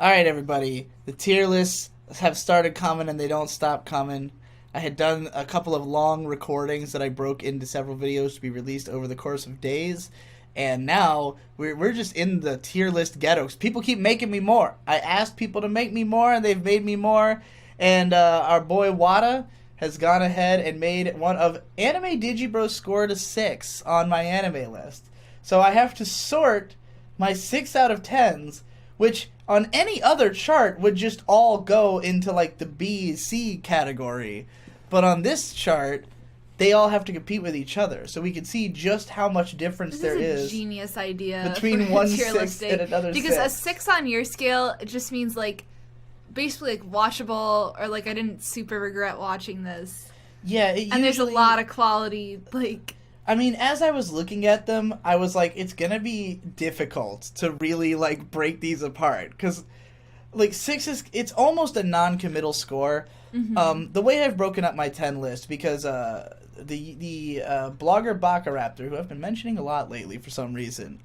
All right, everybody. The tier lists have started coming and they don't stop coming. I had done a couple of long recordings that I broke into several videos to be released over the course of days. And now we're just in the tier list ghetto. People keep making me more. I asked people to make me more, and they've made me more. And our boy Wada has gone ahead and made one of Anime Digibro scored a 6 on my anime list. So I have to sort my 6 out of 10s, which on any other chart would just all go into like the B, C category. But on this chart, they all have to compete with each other. So we can see just how much difference there This is a genius idea between for one tier 6 listing. and another Because 6. a 6 on your scale, it just means like basically like watchable, or like I didn't super regret watching this. Yeah, And there's a lot of quality, like... I mean, as I was looking at them, I was like, it's gonna be difficult to really, like, break these apart. Because, like, 6 is, it's almost a non-committal score. Mm-hmm. The way I've broken up my 10 list, because the blogger Bacaraptor, who I've been mentioning a lot lately for some reason,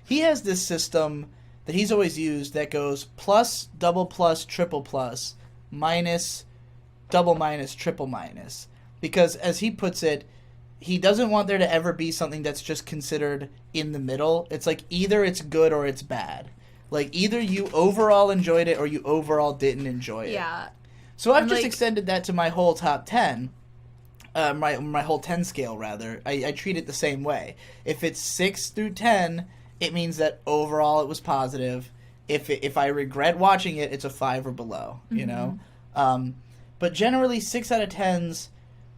he has this system that he's always used that goes plus, double plus, triple plus, minus, double minus, triple minus. Because, as he puts it, he doesn't want there to ever be something that's just considered in the middle. It's like either it's good or it's bad. Like either you overall enjoyed it or you overall didn't enjoy it. Yeah. So I've And, just like, extended that to my whole top 10. My whole 10 scale, rather. I treat it the same way. If it's 6 through 10, it means that overall it was positive. If I regret watching it, it's a 5 or below, you know? But generally, 6 out of 10s...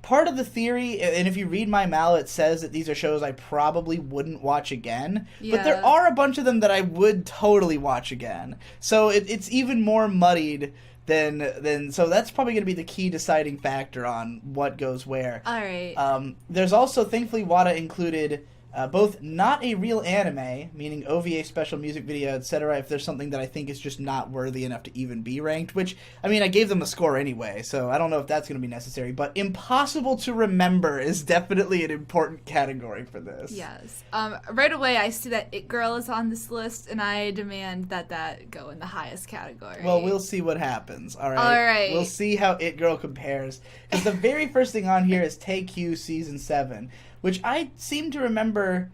Part of the theory, and if you read my mal, it says that these are shows I probably wouldn't watch again. Yeah. But there are a bunch of them that I would totally watch again. So it's even more muddied than so that's probably going to be the key deciding factor on what goes where. All right. There's also, thankfully, Wada included both not a real anime, meaning OVA special music video, etc., if there's something that I think is just not worthy enough to even be ranked, which, I mean, I gave them a score anyway, so I don't know if that's going to be necessary, but impossible to remember is definitely an important category for this. Yes. Right away, I see that It Girl is on this list, and I demand that go in the highest category. Well, we'll see what happens, alright? Alright. We'll see how It Girl compares. Because the very first thing on here is Take Q Season 7, which I seem to remember.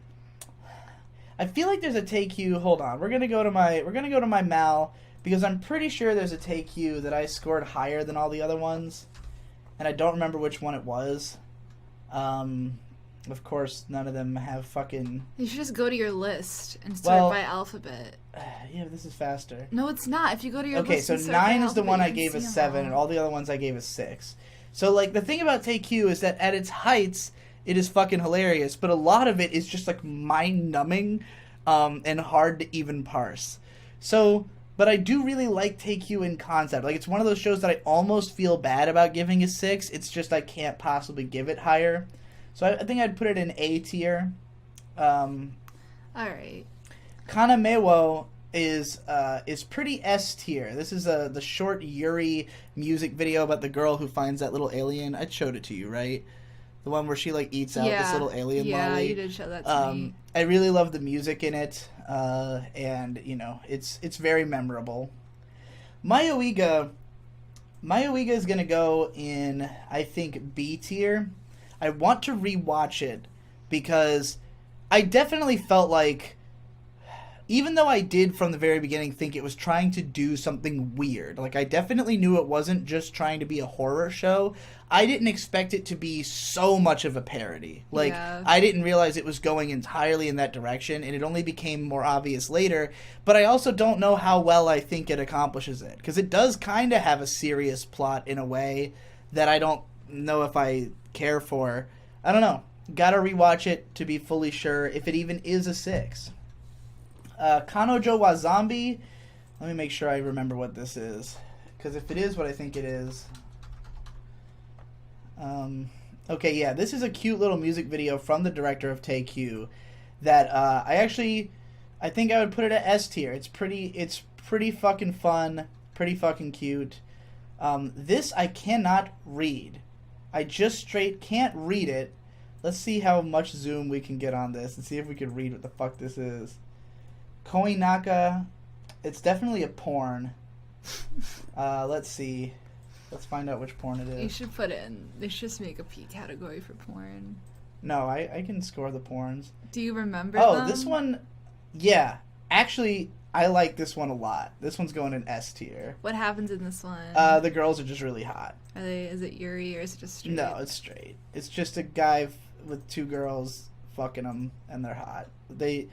I feel like there's a Take Q. Hold on, we're gonna go to my mal, because I'm pretty sure there's a Take Q that I scored higher than all the other ones, and I don't remember which one it was. Of course, none of them have fucking. You should just go to your list and start by alphabet. Yeah, this is faster. No, it's not. If you go to your Okay, list so and start by 9 is the alphabet, one you I can gave a see 'em 7, and all the other ones I gave a 6. So, like, the thing about Take Q is that at its heights, it is fucking hilarious, but a lot of it is just, like, mind-numbing and hard to even parse. So, but I do really like Take Q in concept. Like, it's one of those shows that I almost feel bad about giving a 6. It's just I can't possibly give it higher. So I think I'd put it in A tier. Alright. Kanamewo is pretty S tier. This is the short Yuri music video about the girl who finds that little alien. I showed it to you, right? The one where she like eats out this little alien lolly. Yeah, you did show that to me. I really love the music in it, and you know it's very memorable. Mayoiga is gonna go in, I think, B tier. I want to rewatch it because I definitely felt like, even though I did from the very beginning think it was trying to do something weird, like I definitely knew it wasn't just trying to be a horror show, I didn't expect it to be so much of a parody. Like, Yeah. I didn't realize it was going entirely in that direction, and it only became more obvious later, but I also don't know how well I think it accomplishes it, because it does kind of have a serious plot in a way that I don't know if I care for. I don't know. Gotta rewatch it to be fully sure if it even is a 6. Kanojo wa Zombie. Let me make sure I remember what this is, because if it is what I think it is. Okay, yeah, this is a cute little music video from the director of Take Q that I think I would put it at S tier. It's pretty fucking fun, pretty fucking cute. This I cannot read. I just straight can't read it. Let's see how much zoom we can get on this and see if we can read what the fuck this is. Koinaka It's definitely a porn. Let's see. Let's find out which porn it is. You should put it in. They should just make a P category for porn. No, I can score the porns. Do you remember Oh, them? this one, yeah. Actually, I like this one a lot. This one's going in S tier. What happens in this one? The girls are just really hot. Are they? Is it Yuri or is it just straight? No, it's straight. It's just a guy with two girls fucking them, and they're hot. The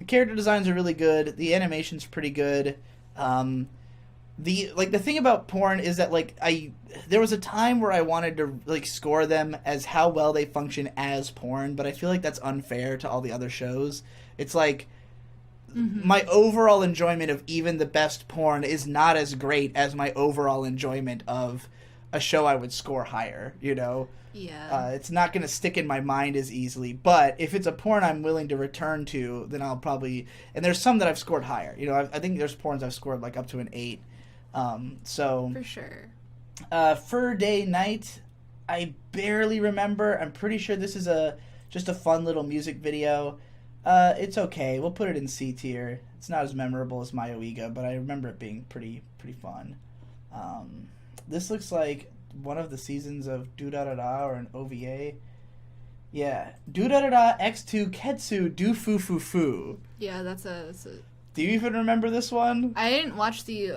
character designs are really good. The animation's pretty good. The thing about porn is that there was a time where I wanted to score them as how well they function as porn, but I feel like that's unfair to all the other shows. It's like my overall enjoyment of even the best porn is not as great as my overall enjoyment of a show I would score higher, you know? Yeah. It's not going to stick in my mind as easily, but if it's a porn I'm willing to return to, then I'll probably... And there's some that I've scored higher. You know, I think there's porns I've scored up to an 8. For sure. Fur Day Night, I barely remember. I'm pretty sure this is just a fun little music video. It's okay. We'll put it in C tier. It's not as memorable as Mayoiga, but I remember it being pretty fun. This looks like one of the seasons of Do-Da-Da-Da or an OVA. Yeah. Do-Da-Da-Da X2 Ketsu Do Fu Fu Fu. Yeah, that's a... Do you even remember this one? I didn't watch the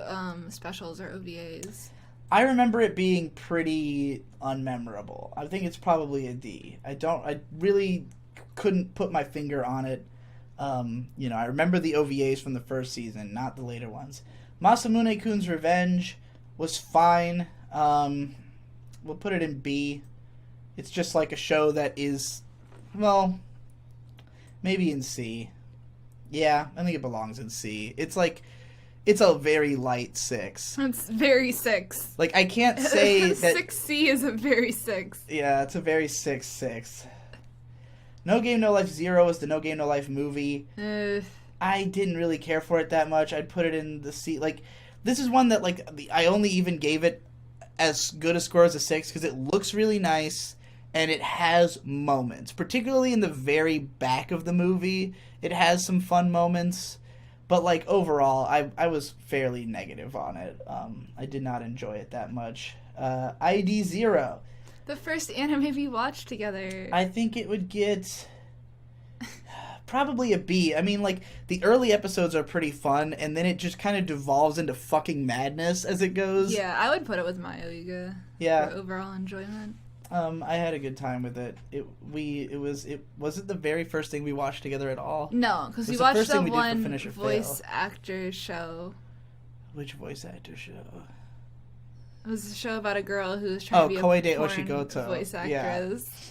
specials or OVAs. I remember it being pretty unmemorable. I think it's probably a D. I really couldn't put my finger on it. I remember the OVAs from the first season, not the later ones. Masamune-kun's Revenge was fine. We'll put it in B. It's just like a show that is, well, maybe in C. Yeah, I think it belongs in C. It's a very light 6. It's very 6. I can't say that... 6C is a very 6. Yeah, it's a very 6. No Game No Life 0 is the No Game No Life movie. I didn't really care for it that much. I'd put it in the C. This is one that, I only even gave it as good a score as a 6 because it looks really nice and it has moments. Particularly in the very back of the movie, it has some fun moments. But, overall, I was fairly negative on it. I did not enjoy it that much. ID 0. The first anime we watched together. I think it would get probably a B. I mean, the early episodes are pretty fun, and then it just kind of devolves into fucking madness as it goes. Yeah, I would put it with Mayoiga. Yeah. For overall enjoyment. I had a good time with it. It wasn't the very first thing we watched together at all. No, because we watched the one voice actor show. Which voice actor show? It was a show about a girl who was trying to be Koide a porn Oshigoto. voice actress. Yeah.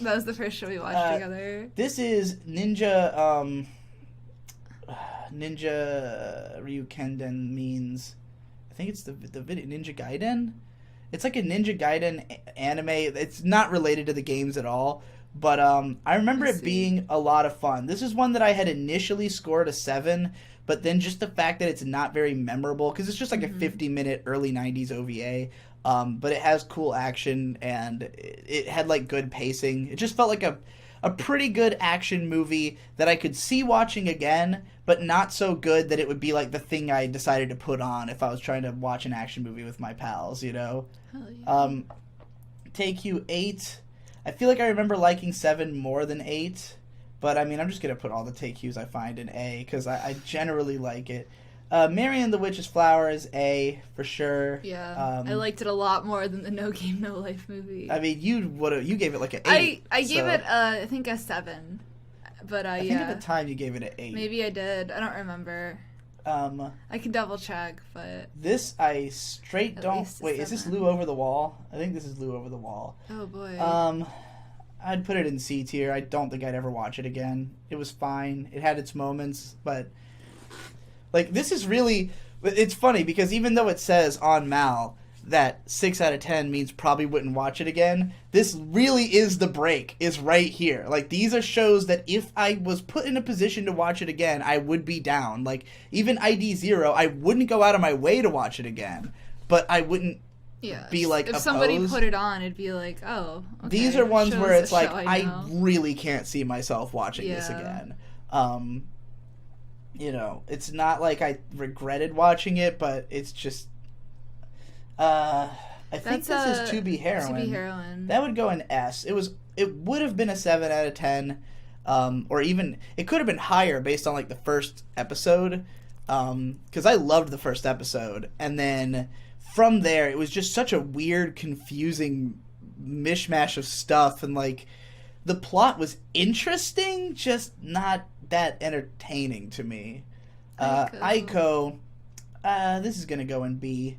That was the first show we watched together. This is Ninja Ryukenden means, I think it's the video Ninja Gaiden. It's like a Ninja Gaiden anime. It's not related to the games at all, but I remember it being a lot of fun. This is one that I had initially scored a 7, but then just the fact that it's not very memorable because it's just a 50-minute early 90s OVA. But it has cool action and it had good pacing. It just felt like a pretty good action movie that I could see watching again, but not so good that it would be the thing I decided to put on if I was trying to watch an action movie with my pals, you know? Hell yeah. Take You 8. I feel like I remember liking 7 more than 8, but I mean, I'm just going to put all the Take Yous I find in A because I generally like it. Mary and the Witch's Flower is A for sure. Yeah, I liked it a lot more than the No Game No Life movie. I mean, you gave it an 8. I gave it I think a 7, but I think at the time you gave it an 8. Maybe I did. I don't remember. I can double check, but this I straight don't. Wait, 7. Is this Lou Over the Wall? I think this is Lou Over the Wall. Oh boy. I'd put it in C tier. I don't think I'd ever watch it again. It was fine. It had its moments, but. This is really... It's funny, because even though it says on Mal that 6 out of 10 means probably wouldn't watch it again, this really is the break, is right here. These are shows that if I was put in a position to watch it again, I would be down. Even ID 0, I wouldn't go out of my way to watch it again, but I wouldn't be, if opposed. somebody put it on, it'd be oh, okay. These are ones where it's I really can't see myself watching this again. you know, it's not like I regretted watching it, but it's just I think this is To Be Heroine. To Be Heroine. That would go in S. It would have been a 7 out of 10. Or even it could have been higher based on like the first episode, because I loved the first episode, and then from there it was just such a weird, confusing mishmash of stuff, and like the plot was interesting, just not that entertaining to me. Aiko, this is gonna go in B.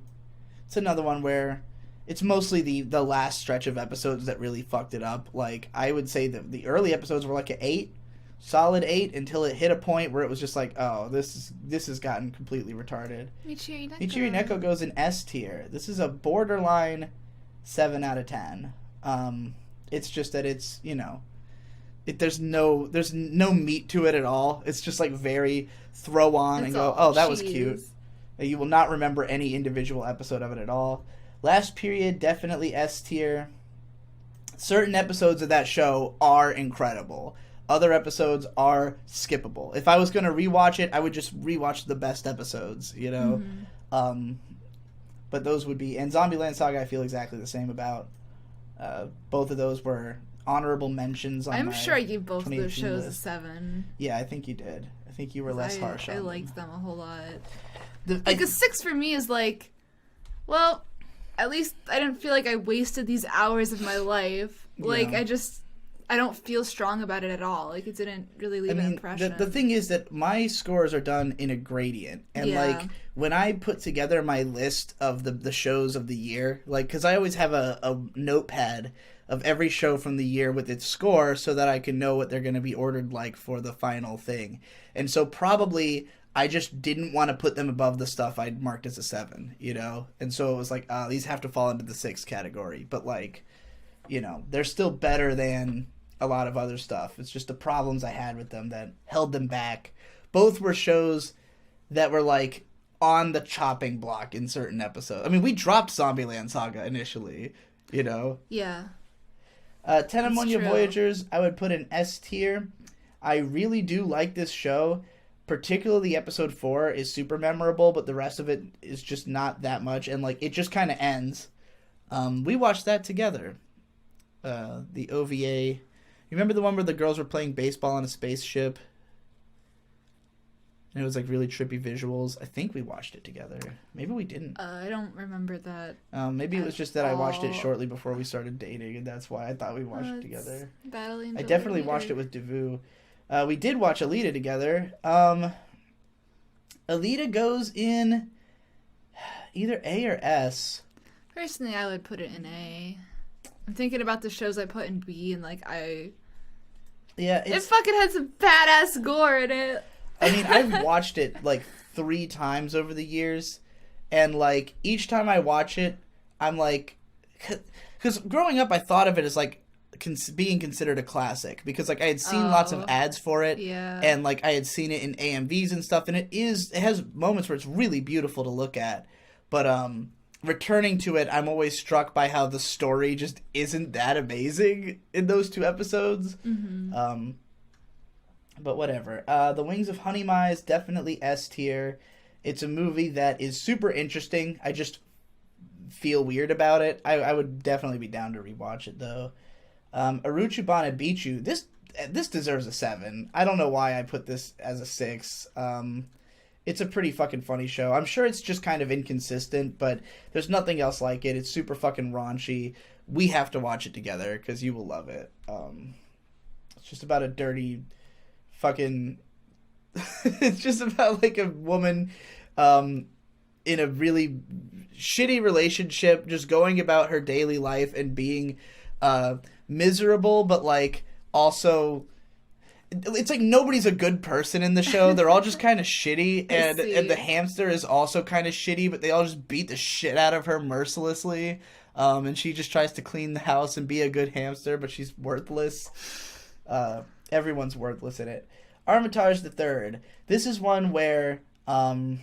It's another one where it's mostly the last stretch of episodes that really fucked it up. Like, I would say that the early episodes were like an 8, solid 8, until it hit a point where it was just like, oh, this has gotten completely retarded. Michiru Neko. Michiru Neko goes in S tier. This is a borderline 7 out of 10. It's just that it's, you know, there's no meat to it at all. It's just like very throw on and go, oh, that was cute. You will not remember any individual episode of it at all. Last period, definitely S tier. Certain episodes of that show are incredible. Other episodes are skippable. If I was going to rewatch it, I would just rewatch the best episodes, you know? Mm-hmm. But those would be... And Zombieland Saga I feel exactly the same about. Both of those were honorable mentions on I'm sure I gave both of those shows list. a 7. Yeah, I think you did. I think you were less harsh on I them. liked them a whole lot. A 6 for me is like... Well... At least I didn't feel like I wasted these hours of my life. Like, yeah. I don't feel strong about it at all. Like, it didn't really leave an impression. The thing is that my scores are done in a gradient. And, like, when I put together my list of the shows of the year, like, because I always have a notepad of every show from the year with its score so that I can know what they're going to be ordered like for the final thing. And so probably... I just didn't want to put them above the stuff I'd marked as a 7, you know? And so it was like, these have to fall into the 6 category. But, like, you know, they're still better than a lot of other stuff. It's just the problems I had with them that held them back. Both were shows that were, like, on the chopping block in certain episodes. I mean, we dropped Zombieland Saga initially, you know? Yeah. Tenemonia Voyagers, I would put in S tier. I really do like this show. Particularly episode 4 is super memorable, but the rest of it is just not that much, and like it just kind of ends. We watched that together. The OVA. You remember the one where the girls were playing baseball on a spaceship? And it was like really trippy visuals. I think we watched it together. Maybe we didn't. I don't remember that. Maybe it was just that I watched it shortly before we started dating, and that's why I thought we watched it together. I definitely watched it with Devu. We did watch Alita together. Alita goes in either A or S. Personally, I would put it in A. I'm thinking about the shows I put in B, and like it fucking had some badass gore in it. I mean, I've watched it like 3 times over the years, and like each time I watch it, I'm like, because growing up I thought of it as like being considered a classic because like I had seen lots of ads for it, and like I had seen it in AMVs and stuff, and it has moments where it's really beautiful to look at, but returning to it, I'm always struck by how the story just isn't that amazing in those 2 episodes. Mm-hmm. But whatever. The Wings of Honey Mai, definitely S tier. It's a movie that is super interesting. I just feel weird about it. I would definitely be down to rewatch it though. Aruchubana Bichu, this deserves a 7. I don't know why I put this as a 6. It's a pretty fucking funny show. I'm sure it's just kind of inconsistent, but there's nothing else like it. It's super fucking raunchy. We have to watch it together because you will love it. It's just about a dirty fucking... it's just about like a woman in a really shitty relationship just going about her daily life and being... miserable, but like also it's like nobody's a good person in the show. They're all just kind of shitty, and the hamster is also kind of shitty, but they all just beat the shit out of her mercilessly, and she just tries to clean the house and be a good hamster, but she's worthless. Everyone's worthless in it. Armitage the Third. This is one where I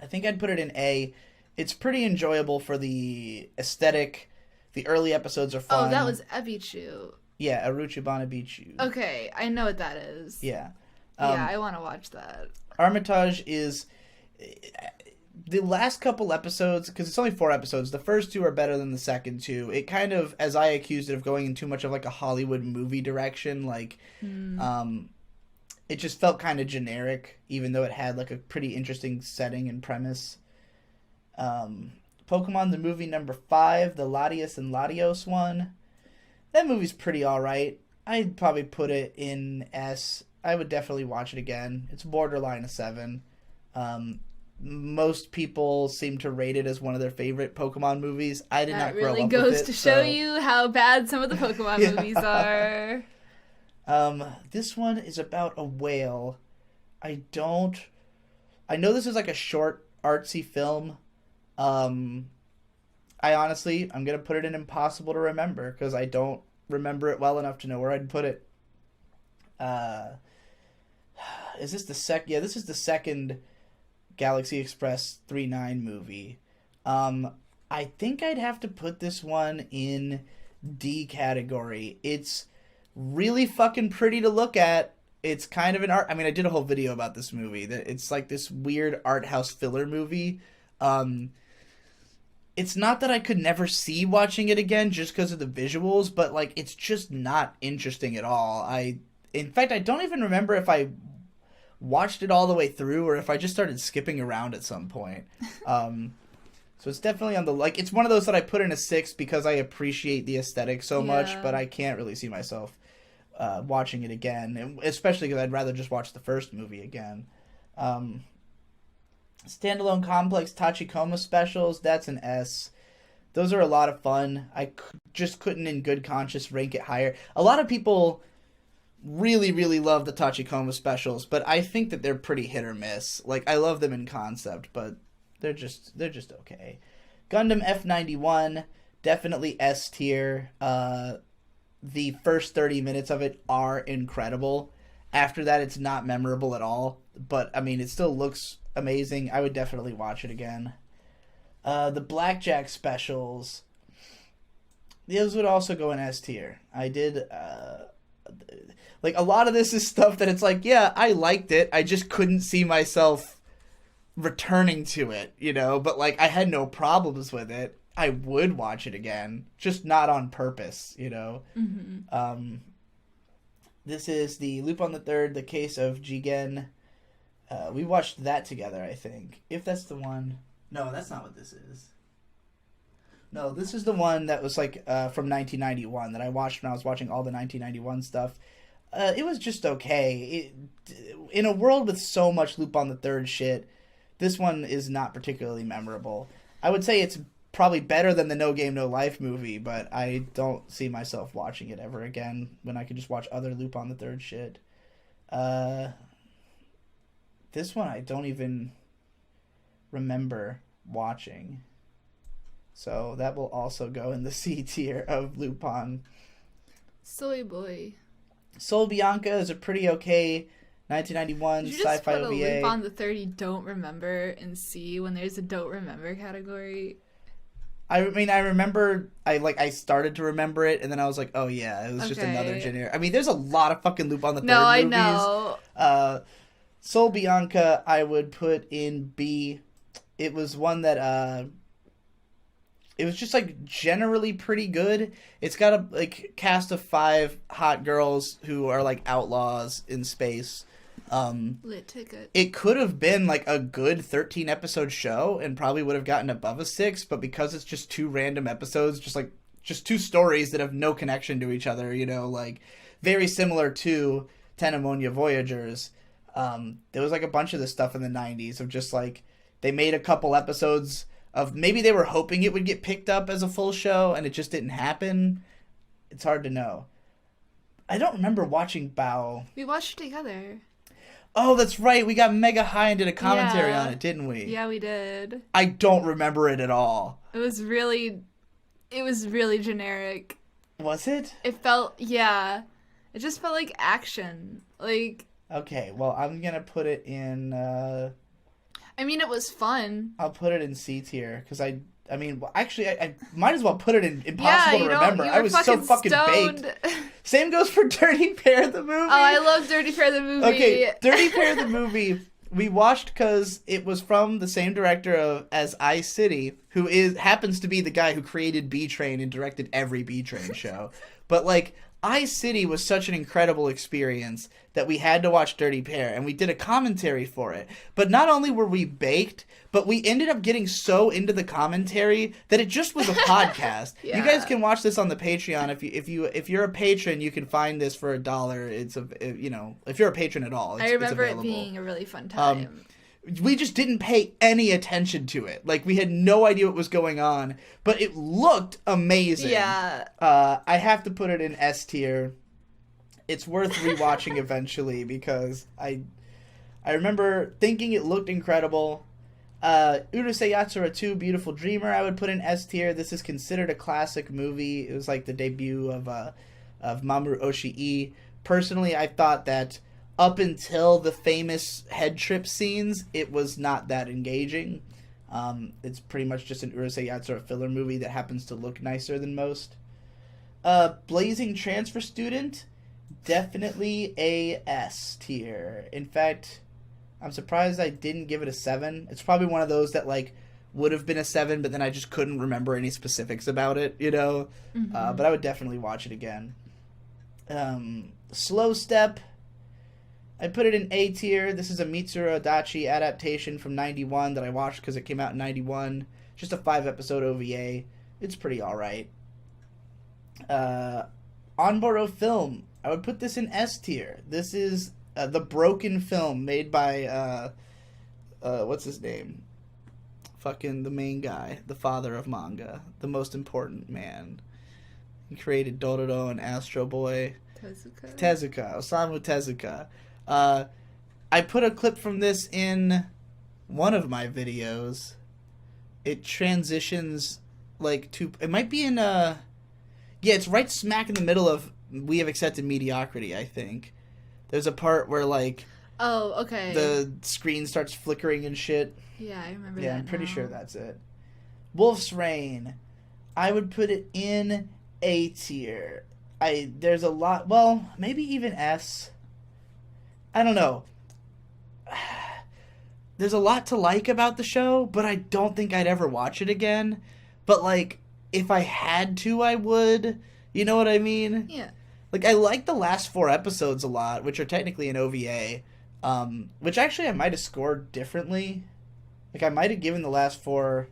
think I'd put it in A. It's pretty enjoyable for the aesthetic. The early episodes are fun. Oh, that was Ebichu. Yeah, Aruchubana Bichu. Okay, I know what that is. Yeah. Yeah, I want to watch that. Armitage is the last couple episodes, because it's only 4 episodes. The first 2 are better than the second 2. It kind of, as I accused it of going in too much of like a Hollywood movie direction, like it just felt kind of generic, even though it had like a pretty interesting setting and premise. Pokemon the movie number 5, the Latios and Latios one. That movie's pretty alright. I'd probably put it in S. I would definitely watch it again. It's borderline a 7. Most people seem to rate it as one of their favorite Pokemon movies. I did not grow up with it. That really goes to show you how bad some of the Pokemon movies are. This one is about a whale. I know this is like a short, artsy film. I'm going to put it in impossible to remember because I don't remember it well enough to know where I'd put it. Is this the second? Yeah, this is the second Galaxy Express 3-9 movie. I think I'd have to put this one in D category. It's really fucking pretty to look at. It's kind of an art. I mean, I did a whole video about this movie. It's like this weird art house filler movie. It's not that I could never see watching it again just because of the visuals, but like it's just not interesting at all. In fact, I don't even remember if I watched it all the way through or if I just started skipping around at some point. So it's definitely on the, like, it's one of those that I put in a 6 because I appreciate the aesthetic so much, but I can't really see myself watching it again, and especially because I'd rather just watch the first movie again. Standalone Complex Tachikoma specials, that's an S. Those are a lot of fun. I just couldn't in good conscience rank it higher. A lot of people really, really love the Tachikoma specials, but I think that they're pretty hit or miss. Like, I love them in concept, but they're just okay. Gundam F91, definitely S tier. The first 30 minutes of it are incredible. After that, it's not memorable at all. But, I mean, it still looks amazing. I would definitely watch it again. The Blackjack specials, those would also go in S tier. I did... like, a lot of this is stuff that it's like, yeah, I liked it. I just couldn't see myself returning to it, you know? But, like, I had no problems with it. I would watch it again, just not on purpose, you know? Mm-hmm. This is the Lupin the Third, The Case of Jigen. We watched that together, I think. If that's the one. No, that's not what this is. No, this is the one that was, like, from 1991 that I watched when I was watching all the 1991 stuff. It was just okay. In a world with so much Lupin the Third shit, this one is not particularly memorable. I would say it's probably better than the No Game No Life movie, but I don't see myself watching it ever again when I could just watch other Lupin the Third shit. This one I don't even remember watching. So that will also go in the C tier of Lupin. Soy Boy. Soul Bianca is a pretty okay 1991 sci-fi OVA. Did you just put a Lupin the Third you don't remember in C when there's a don't remember category? I mean, I remember, I started to remember it, and then I was like, oh yeah, it was just another generic. I mean, there's a lot of fucking Lupin the Third movies. No, I know. Soul Bianca, I would put in B. It was one that, it was just, like, generally pretty good. It's got a, like, cast of 5 hot girls who are, like, outlaws in space. Lit ticket. It could have been, like, a good 13-episode show and probably would have gotten above a 6, but because it's just 2 random episodes, just 2 stories that have no connection to each other, you know, like, very similar to Tenemonia Voyagers. There was, like, a bunch of this stuff in the 90s of just, like, they made a couple episodes of, maybe they were hoping it would get picked up as a full show, and it just didn't happen. It's hard to know. I don't remember watching Bao. We watched it together. Oh, that's right. We got mega high and did a commentary on it, didn't we? Yeah, we did. I don't remember it at all. It was really generic. Was it? It felt, yeah. It just felt like action. Like... Okay, well, I'm going to put it in... I mean, it was fun. I'll put it in C tier, because I mean, well, actually, I might as well put it in impossible to remember. You I was so fucking stoned. baked. Same goes for Dirty Pair the movie. Oh, I love Dirty Pair the movie. Okay, Dirty Pair the movie we watched because it was from the same director as iCity, who happens to be the guy who created B Train and directed every B Train show. But like, iCity was such an incredible experience that we had to watch Dirty Pair, and we did a commentary for it. But not only were we baked, but we ended up getting so into the commentary that it just was a podcast. Yeah. You guys can watch this on the Patreon. If you're a patron, you can find this for $1. It's if you're a patron at all, I remember it's it available. being a really fun time. We just didn't pay any attention to it. Like, we had no idea what was going on, but it looked amazing. Yeah. I have to put it in S tier. It's worth rewatching eventually because I remember thinking it looked incredible. Urusei Yatsura 2, Beautiful Dreamer, I would put in S tier. This is considered a classic movie. It was like the debut of Mamoru Oshii. Personally, I thought that up until the famous head trip scenes, it was not that engaging. It's pretty much just an Urusei Yatsura filler movie that happens to look nicer than most. Blazing Transfer Student, definitely a S tier. In fact, I'm surprised I didn't give it a 7. It's probably one of those that like would have been a 7, but then I just couldn't remember any specifics about it, you know? Mm-hmm. But I would definitely watch it again. Slow Step, I put it in A tier. This is a Mitsuru Adachi adaptation from 91 that I watched because it came out in 91. Just a 5-episode OVA. It's pretty alright. Onboro Film, I would put this in S tier. This is the Broken film made by, what's his name? Fucking the main guy, the father of manga, the most important man. He created Dororo and Astro Boy. Tezuka, Osamu Tezuka. I put a clip from this in one of my videos. It transitions like to, it might be in yeah, it's right smack in the middle of We Have Accepted Mediocrity, I think. There's a part where like, oh, okay, the screen starts flickering and shit. Yeah, I remember that. Yeah, I'm pretty now. sure that's it. Wolf's Rain, I would put it in A tier. There's a lot, well, maybe even S. I don't know. There's a lot to like about the show, but I don't think I'd ever watch it again. But like, if I had to, I would. You know what I mean? Yeah. Like, I like the last 4 episodes a lot, which are technically an OVA. Which actually I might have scored differently. Like, I might have given the last 4...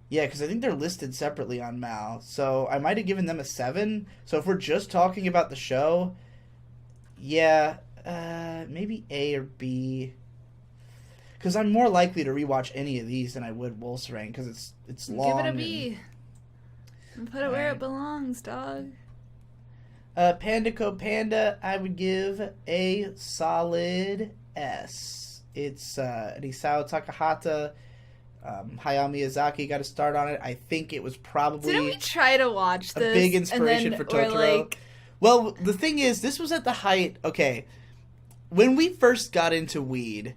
Yeah, because I think they're listed separately on Mal. So I might have given them a 7. So if we're just talking about the show, yeah, maybe A or B. Because I'm more likely to rewatch any of these than I would Wolf's Rain, because it's long. Give it a B. And put it where it belongs, dog. Panda Panda, I would give a solid S. It's an Isao Takahata. Hayao Miyazaki got a start on it. I think it was probably... Didn't we try to watch this? A big inspiration for Totoro. Well, the thing is, this was at the height... Okay, when we first got into weed,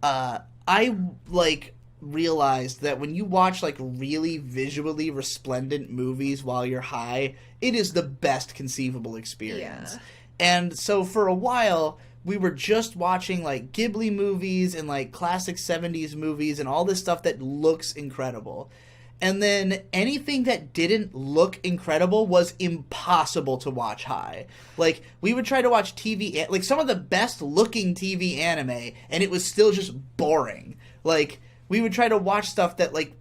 I, like, realized that when you watch, like, really visually resplendent movies while you're high, it is the best conceivable experience. Yeah. And so for a while... we were just watching, like, Ghibli movies and, like, classic 70s movies and all this stuff that looks incredible. And then anything that didn't look incredible was impossible to watch high. Like, we would try to watch TV, like, some of the best-looking TV anime, and it was still just boring. Like, we would try to watch stuff that, like,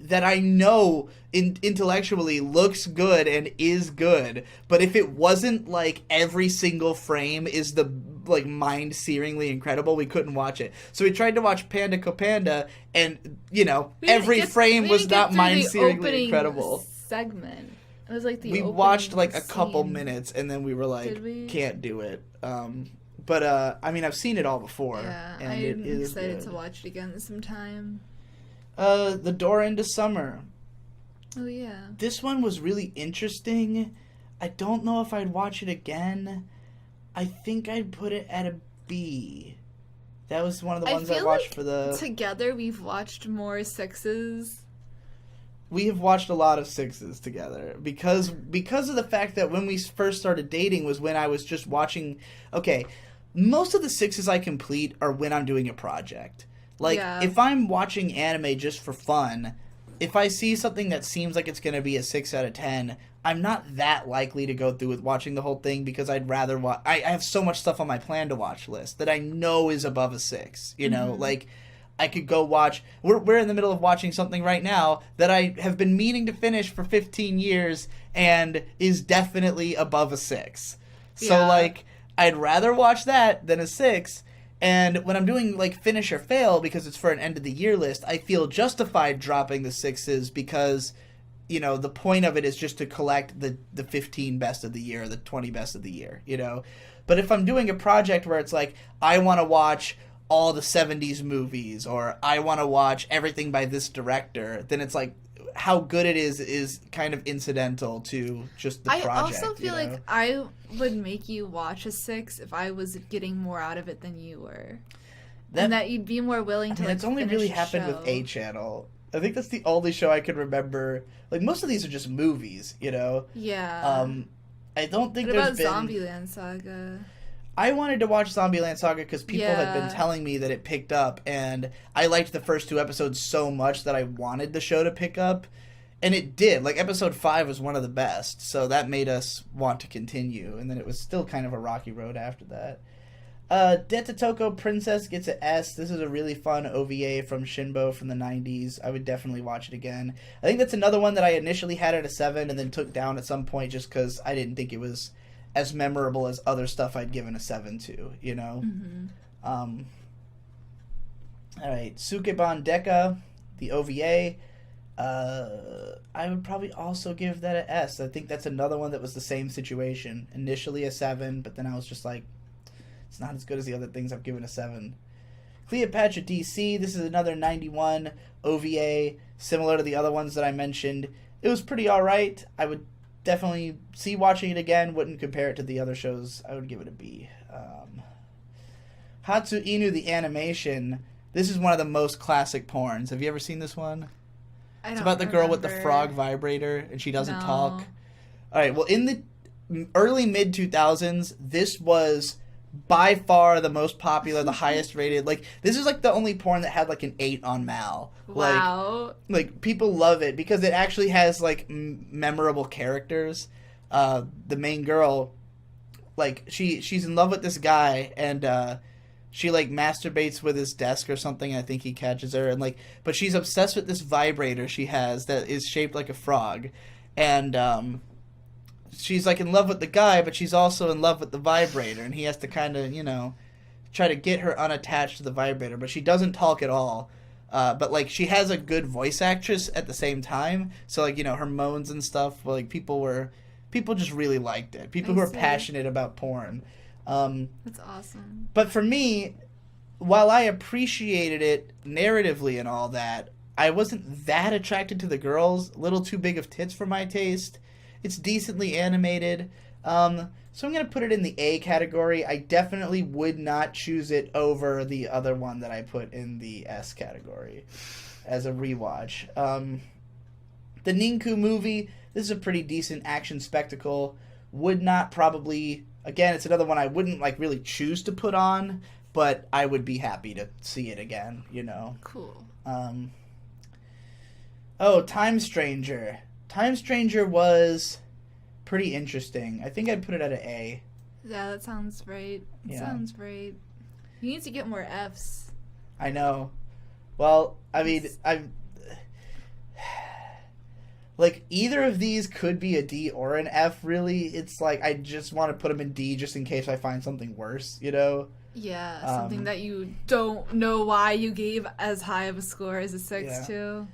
that I know intellectually looks good and is good, but if it wasn't like every single frame is the like mind-searingly incredible, we couldn't watch it. So we tried to watch Panda Panda, and you know every frame was not mind-searingly incredible. Segment. It was like the we watched like a couple minutes, and then we were like, can't do it. But I mean, I've seen it all before, yeah, and I'm it is excited good. to watch it again sometime. The Door into Summer. Oh, yeah. This one was really interesting. I don't know if I'd watch it again. I think I'd put it at a B. That was one of the ones I watched like for the... together we've watched more 6s. we have watched a lot of sixes together because of the fact that when we first started dating was when I was just watching. Okay, most of the sixes I complete are when I'm doing a project. Like, if I'm watching anime just for fun, if I see something that seems like it's going to be a 6 out of 10, I'm not that likely to go through with watching the whole thing because I'd rather watch. I have so much stuff on my plan to watch list that I know is above a 6. You know, like, I could go watch. We're in the middle of watching something right now that I have been meaning to finish for 15 years and is definitely above a 6. So, like, I'd rather watch that than a 6. And when I'm doing, like, finish or fail because it's for an end of the year list, I feel justified dropping the 6s because, you know, the point of it is just to collect the 15 best of the year, the 20 best of the year, you know. But if I'm doing a project where it's like, I want to watch all the 70s movies or I want to watch everything by this director, then it's like, how good it is kind of incidental to just the project. I also feel like I would make you watch a 6 if I was getting more out of it than you were. And that you'd be more willing to, like, it's only really happened with A Channel. I think that's the only show I could remember. Like, most of these are just movies, you know? Yeah. I don't think what there's been... about Zombieland Saga? I wanted to watch Zombieland Saga because people had been telling me that it picked up, and I liked the first 2 episodes so much that I wanted the show to pick up, and it did. Like, episode 5 was one of the best, so that made us want to continue, and then it was still kind of a rocky road after that. Detatoko Princess gets an S. This is a really fun OVA from Shinbo from the 90s. I would definitely watch it again. I think that's another one that I initially had at a 7 and then took down at some point just because I didn't think it was as memorable as other stuff I'd given a 7 to, you know? Alright, Sukeban Deka, the OVA. I would probably also give that an S. I think that's another one that was the same situation. Initially a 7, but then I was just like, it's not as good as the other things I've given a 7. Cleopatra DC, this is another 91 OVA, similar to the other ones that I mentioned. It was pretty alright. I would definitely see watching it again. Wouldn't compare it to the other shows. I would give it a B. Hatsu Inu, the animation. This is one of the most classic porns. Have you ever seen this one? It's about the girl with the frog vibrator, and she doesn't talk. All right, well, in the early mid-2000s, this was by far the most popular, the highest rated. Like, this is like the only porn that had like an 8 on Mal. Wow. Like people love it because it actually has like memorable characters. The main girl, like she's in love with this guy, and she like masturbates with his desk or something. I think he catches her, and like, but she's obsessed with this vibrator she has that is shaped like a frog, and she's like in love with the guy, but she's also in love with the vibrator, and he has to kind of, you know, try to get her unattached to the vibrator, but she doesn't talk at all. But like she has a good voice actress at the same time, so like, you know, her moans and stuff, like people just really liked it. People who are passionate about porn. That's awesome. But for me, while I appreciated it narratively and all that, I wasn't that attracted to the girls. A little too big of tits for my taste. It's decently animated. So I'm going to put it in the A category. I definitely would not choose it over the other one that I put in the S category as a rewatch. The Ninku movie, this is a pretty decent action spectacle. Would not probably... Again, it's another one I wouldn't like really choose to put on, but I would be happy to see it again, you know. Cool. Time Stranger. Time Stranger was pretty interesting. I think I'd put it at an A. Yeah, that sounds right. Sounds right. He needs to get more Fs. I know. Well, I mean, I'm... Like, either of these could be a D or an F, really. It's like, I just want to put them in D just in case I find something worse, you know? Yeah, something that you don't know why you gave as high of a score as a 6 to.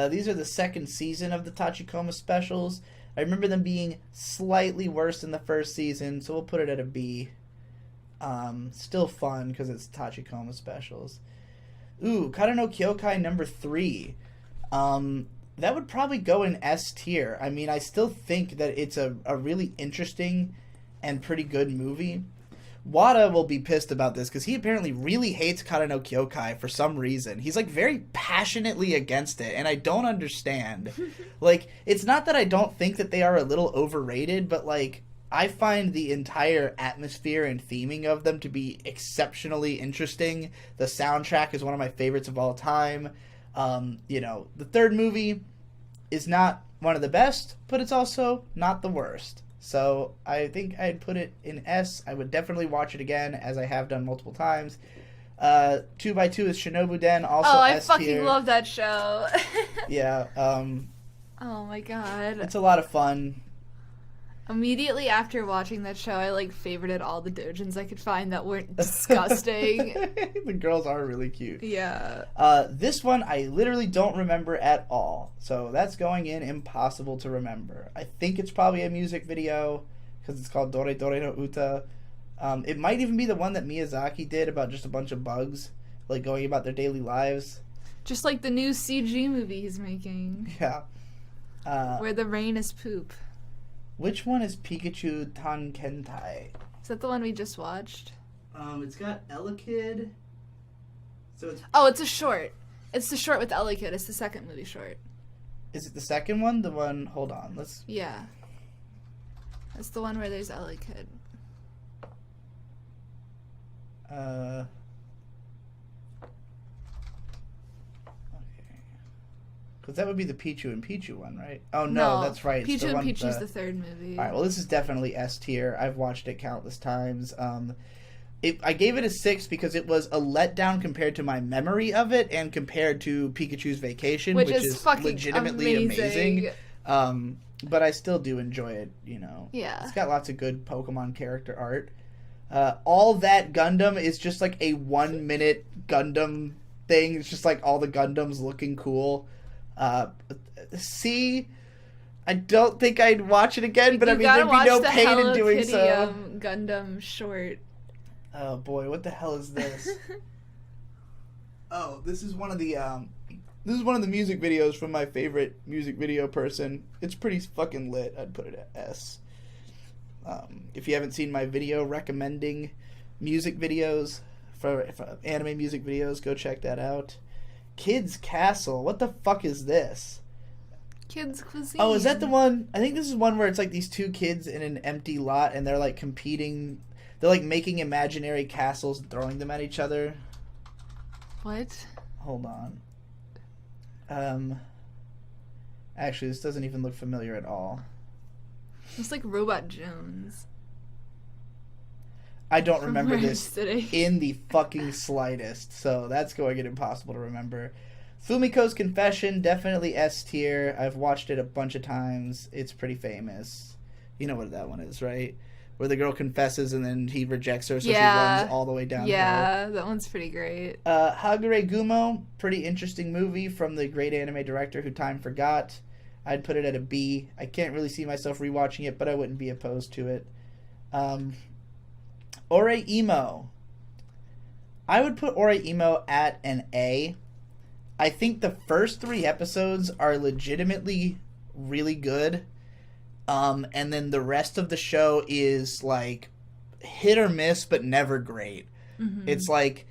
These are the second season of the Tachikoma specials. I remember them being slightly worse than the first season, so we'll put it at a B. Still fun, because it's Tachikoma specials. Ooh, Kara no Kyokai number 3. That would probably go in S tier. I mean, I still think that it's a really interesting and pretty good movie. Wada will be pissed about this because he apparently really hates Kara no Kyokai for some reason. He's like very passionately against it, and I don't understand. Like, it's not that I don't think that they are a little overrated, but like, I find the entire atmosphere and theming of them to be exceptionally interesting. The soundtrack is one of my favorites of all time. You know, the third movie is not one of the best, but it's also not the worst. So I think I'd put it in S. I would definitely watch it again, as I have done multiple times. 2x2 is Shinobuden, also I S fucking tier. love that show. Yeah. Oh my god. It's a lot of fun. Immediately after watching that show, I like favorited all the doujins I could find that weren't disgusting. The girls are really cute. Yeah. This one I literally don't remember at all. So that's going in impossible to remember. I think it's probably a music video because it's called Dore Dore no Uta. It might even be the one that Miyazaki did about just a bunch of bugs like going about their daily lives. Just like the new CG movie he's making. Yeah. Where the rain is poop. Which one is Pikachu Tankentai? Is that the one we just watched? It's got Elekid. So it's... Oh, it's a short. It's the short with Elekid. It's the second movie short. Is it the second one? The one... Hold on. Let's... Yeah. It's the one where there's Elekid. Okay. Because that would be the Pichu and Pichu one, right? Oh, no, that's right. Pichu and Pichu's the third movie. All right, well, this is definitely S tier. I've watched it countless times. I gave it a 6 because it was a letdown compared to my memory of it and compared to Pikachu's Vacation, which is fucking legitimately amazing. But I still do enjoy it, you know. Yeah. It's got lots of good Pokemon character art. All That Gundam is just like a 1-minute Gundam thing. It's just like all the Gundams looking cool. C, I don't think I'd watch it again, but I mean, there'd be no pain in doing Kitty, so. Gundam short. Oh boy, what the hell is this? Oh, this is one of the music videos from my favorite music video person. It's pretty fucking lit. I'd put it at S. If you haven't seen my video recommending music videos for anime music videos, go check that out. Kids Castle. What the fuck is this? Kids Cuisine. Oh, is that the one? I think this is one where it's like these two kids in an empty lot and they're like competing. They're like making imaginary castles and throwing them at each other. What? Hold on. Actually, this doesn't even look familiar at all. It's like Robot Jones. I don't remember this City. in the fucking slightest, so that's going in impossible to remember. Fumiko's Confession, definitely S tier. I've watched it a bunch of times. It's pretty famous. You know what that one is, right? Where the girl confesses and then he rejects her, so she runs all the way down. Yeah, that one's pretty great. Hagure Gumo, pretty interesting movie from the great anime director who time forgot. I'd put it at a B. I can't really see myself rewatching it, but I wouldn't be opposed to it. Oreimo. I would put Oreimo at an A. I think the first 3 episodes are legitimately really good. And then the rest of the show is like hit or miss, but never great. Mm-hmm. It's like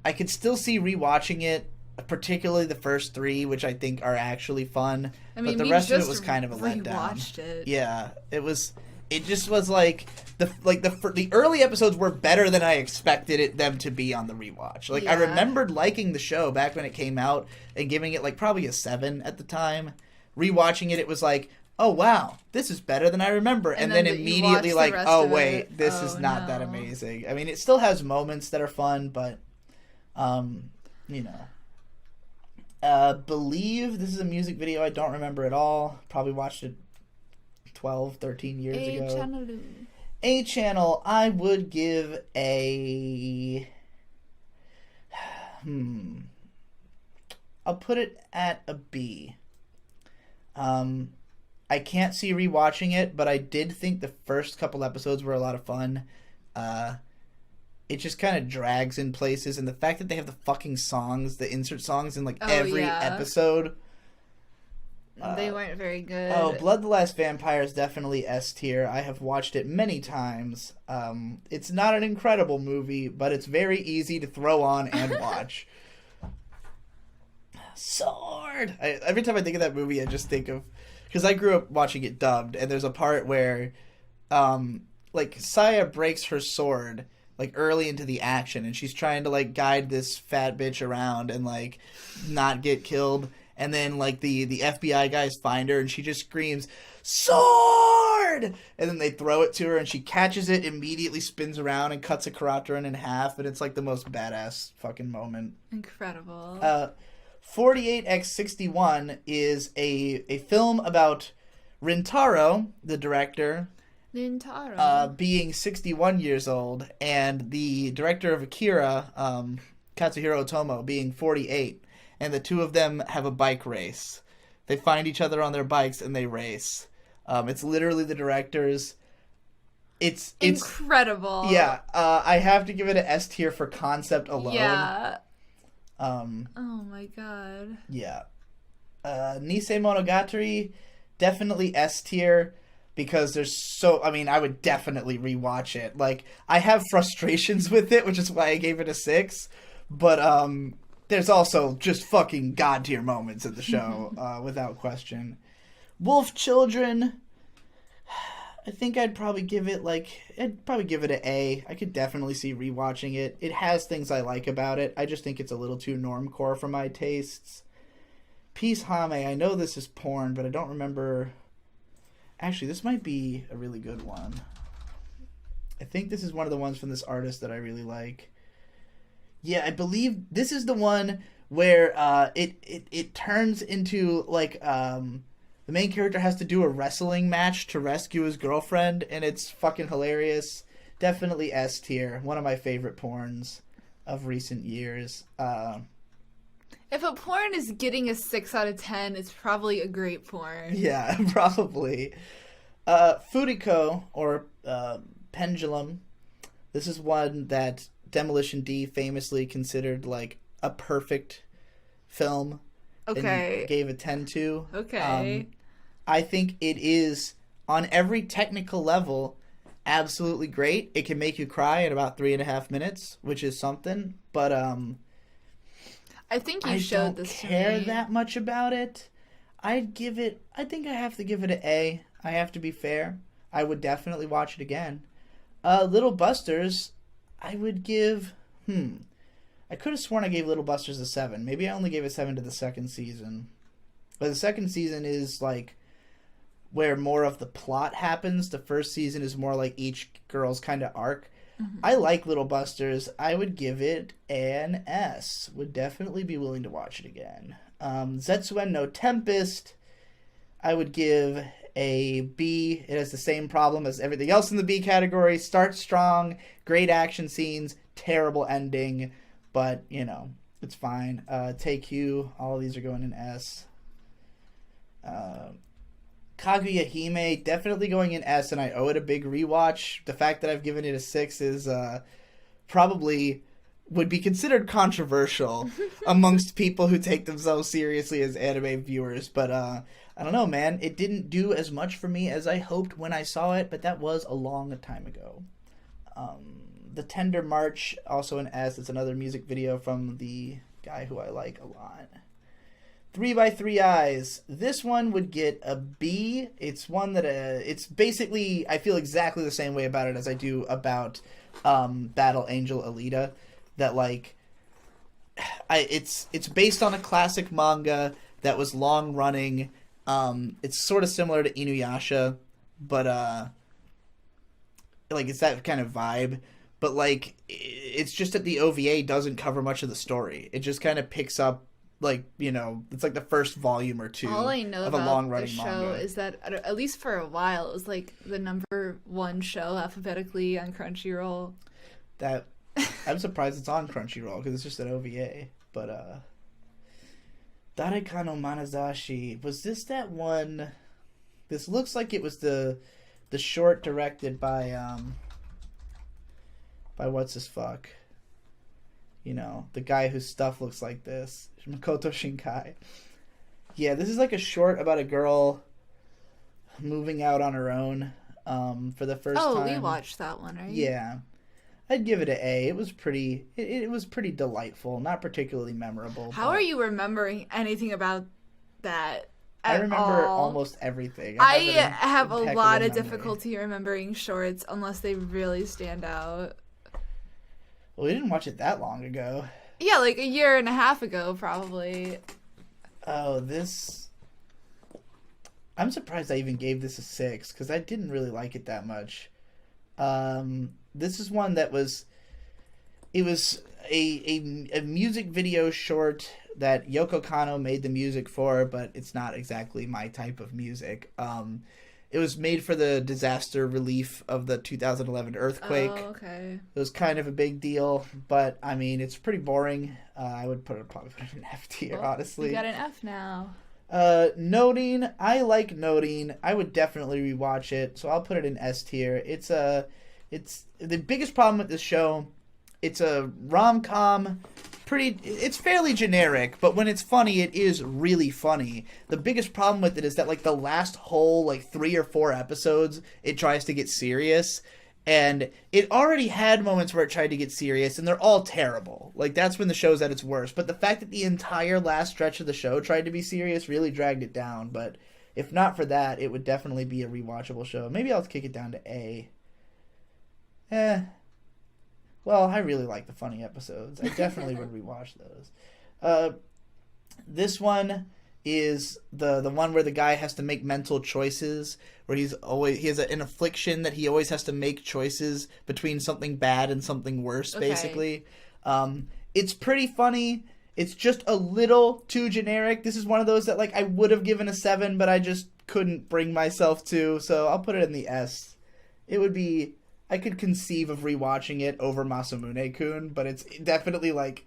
I could still see rewatching it, particularly the first 3, which I think are actually fun. I mean, but the rest of it was kind of a letdown. It. Yeah, it just was like the early episodes were better than I expected them to be on the rewatch. Like, yeah. I remembered liking the show back when it came out and giving it like probably a 7 at the time. Rewatching it, it was like, oh wow, this is better than I remember, and then immediately like, oh wait, this is not that amazing. I mean, it still has moments that are fun, but you know. Believe, this is a music video I don't remember at all. Probably watched it 12, 13 years ago. A channel, I would give a... I'll put it at a B. I can't see rewatching it, but I did think the first couple episodes were a lot of fun. It just kind of drags in places, and the fact that they have the fucking songs, the insert songs in like every episode, They weren't very good. Oh, Blood the Last Vampire is definitely S tier. I have watched it many times. It's not an incredible movie, but it's very easy to throw on and watch. Sword! Every time I think of that movie, I just think of... Because I grew up watching it dubbed, and there's a part where, like, Saya breaks her sword, like, early into the action, and she's trying to, like, guide this fat bitch around and, like, not get killed. And then, like, the FBI guys find her, and she just screams, "Sword!" And then they throw it to her, and she catches it, immediately spins around, and cuts a Karatron in half, and it's, like, the most badass fucking moment. Incredible. 48x61 is a film about Rintaro, the director, being 61 years old, and the director of Akira, Katsuhiro Otomo, being 48. And the two of them have a bike race. They find each other on their bikes and they race. It's literally the directors. It's incredible. Yeah, I have to give it an S tier for concept alone. Yeah. Oh my god. Yeah. Nisei Monogatari, definitely S tier because there's so... I mean, I would definitely rewatch it. Like, I have frustrations with it, which is why I gave it a 6. But, there's also just fucking god tier moments in the show, without question. Wolf Children, I think I'd probably give it an A. I could definitely see rewatching it. It has things I like about it. I just think it's a little too normcore for my tastes. Peace Hame, I know this is porn, but I don't remember. Actually, this might be a really good one. I think this is one of the ones from this artist that I really like. Yeah, I believe this is the one where it turns into, like, the main character has to do a wrestling match to rescue his girlfriend, and it's fucking hilarious. Definitely S tier. One of my favorite porns of recent years. If a porn is getting a 6 out of 10, it's probably a great porn. Yeah, probably. Furiko, or Pendulum. This is one that Demolition D famously considered, like, a perfect film. Okay. And gave a 10 to. Okay. I think it is, on every technical level, absolutely great. It can make you cry in about 3.5 minutes, which is something. But I think you showed this to me. I don't care that much about it. I think I have to give it an A. I have to be fair. I would definitely watch it again. Little Busters, I would give... I could have sworn I gave Little Busters a 7. Maybe I only gave a 7 to the second season. But the second season is, like, where more of the plot happens. The first season is more like each girl's kind of arc. Mm-hmm. I like Little Busters. I would give it an S. Would definitely be willing to watch it again. Zetsuen no Tempest, I would give a B. It has the same problem as everything else in the B category. Starts strong, great action scenes, terrible ending, but, you know, it's fine. Take You, all of these are going in S. Kaguya Hime, definitely going in S, and I owe it a big rewatch. The fact that I've given it a 6 is probably would be considered controversial amongst people who take themselves seriously as anime viewers, but I don't know, man. It didn't do as much for me as I hoped when I saw it, but that was a long time ago. The Tender March, also an S. It's another music video from the guy who I like a lot. 3x3 Eyes. This one would get a B. It's one that it's basically, I feel exactly the same way about it as I do about Battle Angel Alita. That, like, it's based on a classic manga that was long running. It's sort of similar to Inuyasha, but like, it's that kind of vibe. But, like, it's just that the OVA doesn't cover much of the story. It just kind of picks up, like, you know, it's like the first volume or two All I know of a about long-running the show manga. is that, at least for a while, it was, like, the number 1 show alphabetically on Crunchyroll. That... I'm surprised it's on Crunchyroll, because it's just an OVA. But, Dareka no Manazashi. Was this that one... This looks like it was the short directed by what's his fuck? You know, the guy whose stuff looks like this. Makoto Shinkai. Yeah, this is like a short about a girl moving out on her own for the first time. Oh, we watched that one, right? Yeah. I'd give it an A. It was pretty. It was pretty delightful. Not particularly memorable. How are you remembering anything about that? I remember all? almost everything. I have a lot of difficulty remembering shorts unless they really stand out. Well, we didn't watch it that long ago. Yeah, like a year and a half ago, probably. Oh, this. I'm surprised I even gave this a 6 because I didn't really like it that much. This is one that was. It was a music video short that Yoko Kanno made the music for, but it's not exactly my type of music. It was made for the disaster relief of the 2011 earthquake. Oh, okay. It was kind of a big deal, but I mean, it's pretty boring. I would probably put it in F tier, honestly. You got an F now. Noting, I like Noting. I would definitely rewatch it, so I'll put it in S tier. It's the biggest problem with this show. It's a rom-com. It's fairly generic, but when it's funny, it is really funny. The biggest problem with it is that, like, the last whole, like, 3 or 4 episodes, it tries to get serious. And it already had moments where it tried to get serious, and they're all terrible. Like, that's when the show's at its worst. But the fact that the entire last stretch of the show tried to be serious really dragged it down. But if not for that, it would definitely be a rewatchable show. Maybe I'll kick it down to A. Well, I really like the funny episodes. I definitely would rewatch those. This one is the one where the guy has to make mental choices, where he has an affliction that he always has to make choices between something bad and something worse, basically. It's pretty funny. It's just a little too generic. This is one of those that, like, I would have given a 7, but I just couldn't bring myself to, so I'll put it in the S. It would be... I could conceive of rewatching it over Masamune-kun, but it's definitely, like,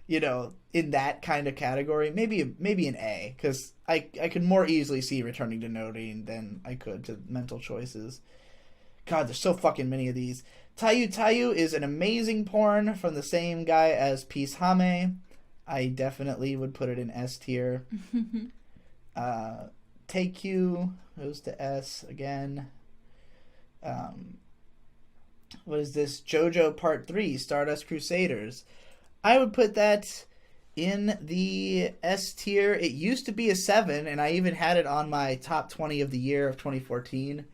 you know, in that kind of category. Maybe an A, because I could more easily see returning to Noting than I could to Mental Choices. God, there's so fucking many of these. Tayu Tayu is an amazing porn from the same guy as Peace Hame. I definitely would put it in S tier. Take You goes to S again. What is this? JoJo Part 3, Stardust Crusaders. I would put that in the S tier. It used to be a 7, and I even had it on my top 20 of the year of 2014.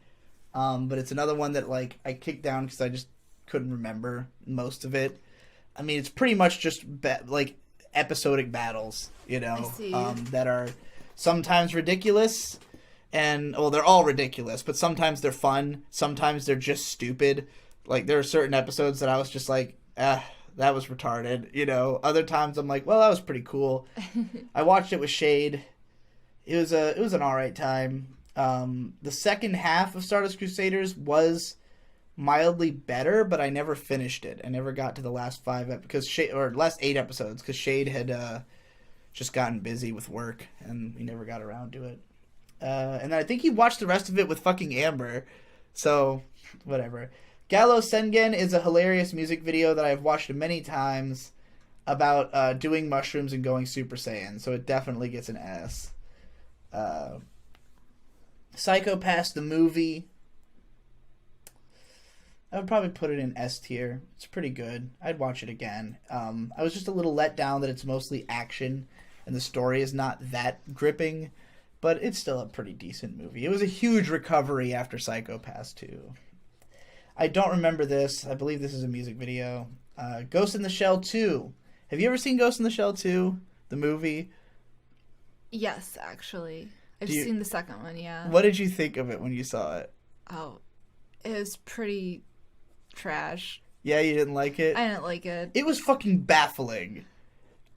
But it's another one that, like, I kicked down because I just couldn't remember most of it. I mean, it's pretty much just, like, episodic battles, you know, that are sometimes ridiculous. And, well, they're all ridiculous, but sometimes they're fun. Sometimes they're just stupid. Like, there are certain episodes that I was just like, that was retarded, you know. Other times I'm like, well, that was pretty cool. I watched it with Shade. It was an alright time. The second half of Stardust Crusaders was mildly better, but I never finished it. I never got to the last 5 last 8 episodes, because Shade had just gotten busy with work, and we never got around to it. And I think he watched the rest of it with fucking Amber, so whatever. Gallo Sengen is a hilarious music video that I've watched many times about doing mushrooms and going Super Saiyan, so it definitely gets an S. Psycho Pass the movie, I would probably put it in S tier. It's pretty good. I'd watch it again. I was just a little let down that it's mostly action and the story is not that gripping, but it's still a pretty decent movie. It was a huge recovery after Psycho Pass 2. I don't remember this. I believe this is a music video. Ghost in the Shell 2. Have you ever seen Ghost in the Shell 2, the movie? Yes, actually. I've seen the second one, yeah. What did you think of it when you saw it? Oh, it was pretty trash. Yeah, you didn't like it? I didn't like it. It was fucking baffling.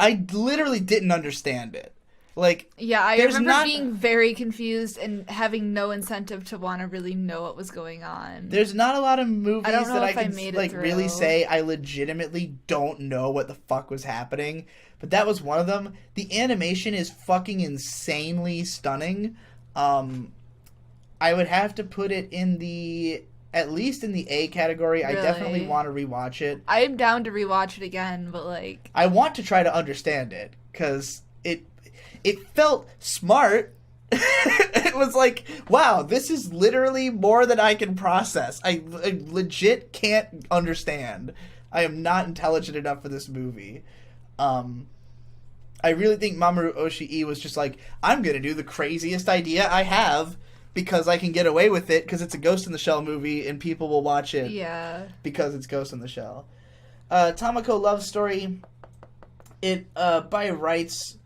I literally didn't understand it. Like, yeah, I remember being very confused and having no incentive to want to really know what was going on. There's not a lot of movies that I can like really say I legitimately don't know what the fuck was happening, but that was one of them. The animation is fucking insanely stunning. I would have to put it in at least in the A category. Really? I definitely want to rewatch it. I'm down to rewatch it again, but like, I want to try to understand it because it felt smart. It was like, wow, this is literally more than I can process. I legit can't understand. I am not intelligent enough for this movie. I really think Mamoru Oshii was just like, I'm going to do the craziest idea I have because I can get away with it because it's a Ghost in the Shell movie and people will watch it because it's Ghost in the Shell. Tamako Love Story, it by rights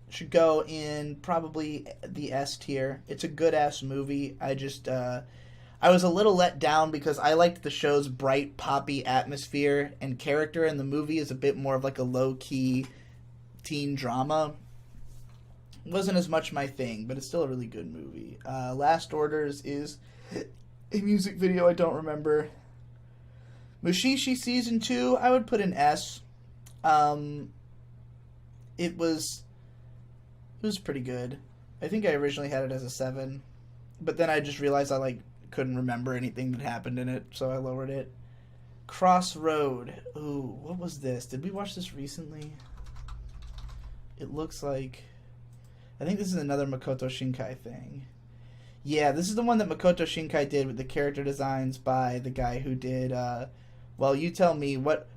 should go in probably the S tier. It's a good-ass movie. I just, I was a little let down because I liked the show's bright, poppy atmosphere and character, and the movie is a bit more of like a low-key teen drama. Wasn't as much my thing, but it's still a really good movie. Last Orders is a music video I don't remember. Mushishi Season 2, I would put an S. It was pretty good. I think I originally had it as a 7, but then I just realized I couldn't remember anything that happened in it, so I lowered it. Crossroad. Ooh, what was this? Did we watch this recently? It looks like... I think this is another Makoto Shinkai thing. Yeah, this is the one that Makoto Shinkai did with the character designs by the guy who did... well, you tell me, what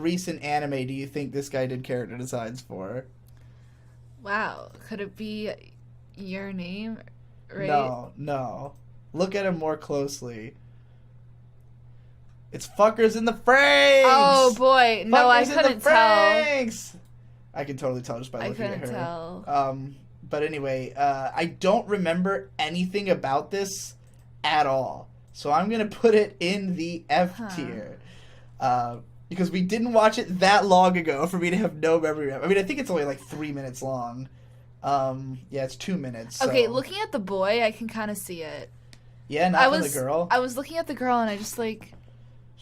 recent anime do you think this guy did character designs for? Wow, could it be Your Name? Right? No. Look at him more closely. It's Fuckers in the Franxx! Oh boy, no, Fuckers I couldn't tell. I can totally tell just by looking at her. I couldn't tell. But anyway, I don't remember anything about this at all. So I'm going to put it in the F tier. Because we didn't watch it that long ago for me to have no memory of it. I mean, I think it's only 3 minutes long. Yeah, it's 2 minutes. So. Okay, looking at the boy, I can kind of see it. Yeah, not from the girl. I was looking at the girl and I just She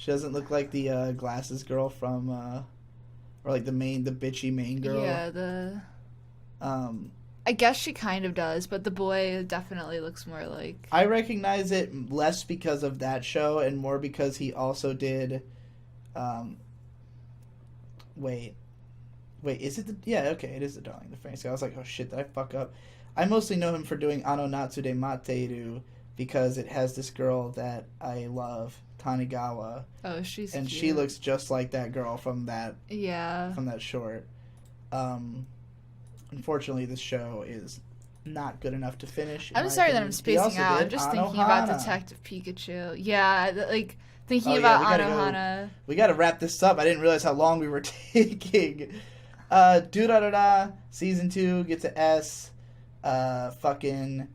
doesn't look like the glasses girl from, or the bitchy main girl. Yeah, I guess she kind of does, but the boy definitely looks more like... I recognize it less because of that show and more because he also did... Wait, is it the... Yeah, okay, it is the Darling in the Franxx. I was like, oh shit, did I fuck up? I mostly know him for doing Ano Natsu de Materu because it has this girl that I love, Tanigawa. Oh, she's and cute. She looks just like that girl from that... Yeah. From that short. Unfortunately, this show is not good enough to finish. I'm sorry that I'm spacing out. I'm just thinking about Detective Pikachu. Yeah, thinking about Anohana. We gotta wrap this up. I didn't realize how long we were taking. Durarara Season 2 gets an S. Fucking